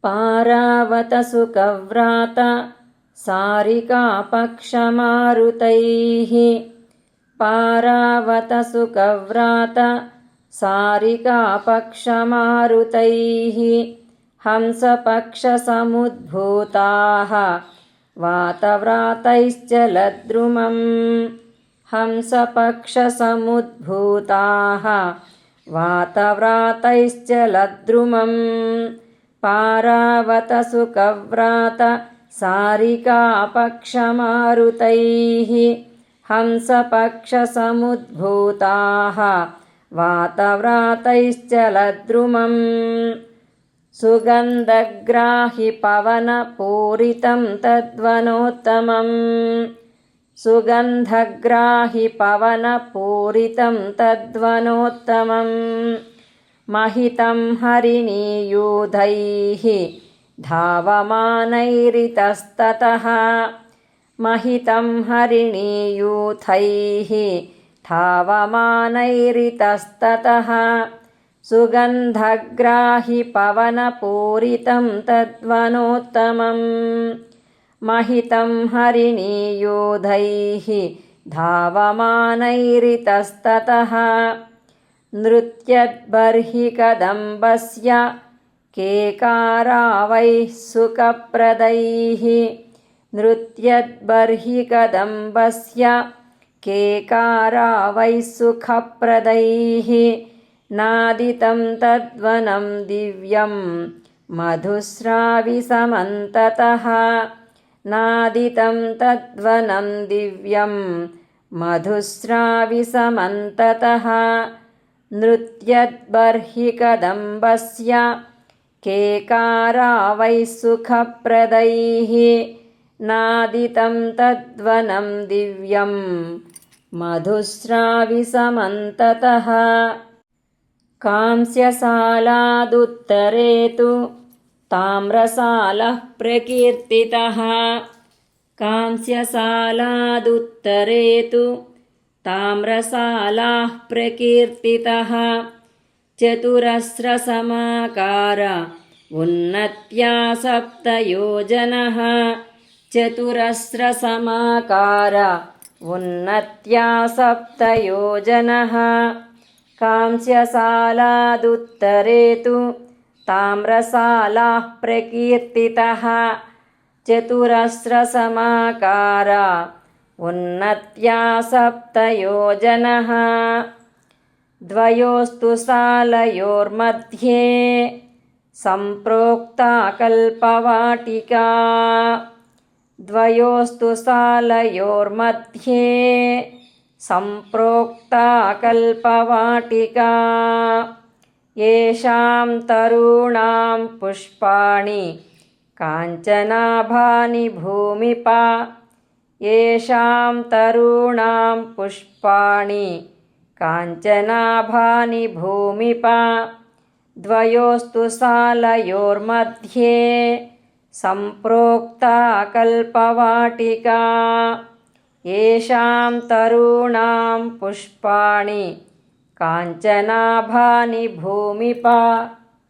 पारावतसुकव्रात सारिकापक्षमारुतैः पारावतसुकव्रात सारिकापक्षमारुतैः हंसपक्षसमुद्भूताः वातव्रातैश्चलद्रुमम् हंसपक्षसमुद्भूताः वातव्रातैश्चलद्रुमम् पारावतसुकव्रात सारिकापक्षमारुतैः हंसपक्षसमुद्भूताः वातव्रातैश्चलद्रुमम् सुगन्धग्राहिपवनपूरितं तद्वनोत्तमम् सुगन्धग्राहिपवनपूरितं तद्वनोत्तमम् महितं हरिणीयूथैः धावमानैरितस्ततः महितं हरिणीयूथैः धावमानैरितस्ततः सुगन्धग्राहिपवनपूरितं तद्वनोत्तमम् महितं हरिणीयूथैः धावमानैरितस्ततः नृत्यद्बर्हि कदम्बस्य केकारावैः सुखप्रदैः नृत्यद्बर्हि कदम्बस्य केकारावैः सुखप्रदैः नादितं तद्वनं दिव्यं मधुस्राविसमन्ततः नादितं तद्वनं दिव्यं मधुस्राविसमन्ततः नृत्यद्बर्हि कदम्बस्य केकारावैः सुखप्रदैः नादितं तद्वनं दिव्यं मधुस्राविसमन्ततः कांस्यसालादुत्तरे तु ताम्रसालः प्रकीर्तितः कांस्यसालादुत्तरे तु ताम्रसालाः प्रकीर्तितः चतुरस्रसमाकार उन्नत्या सप्तयोजनः चतुरस्रसमाकार उन्नत्या सप्तयोजनः कांस्यसालादुत्तरे तु ताम्रसालाः प्रकीर्तितः चतुरस्रसमाकार उन्नत्या सप्तयोजनः द्वयोस्तु सालयोर्मध्ये सम्प्रोक्ता कल्पवाटिका द्वयोस्तु सालयोर्मध्ये सम्प्रोक्ता कल्पवाटिका येषां तरूणां पुष्पाणि काञ्चनाभानि भूमिपा येषां तरूणां पुष्पाणि काञ्चनाभानि भूमिपा द्वयोस्तु सालयोर्मध्ये सम्प्रोक्ता कल्पवाटिका येषां तरूणां पुष्पाणि काञ्चनाभानि भूमिपा।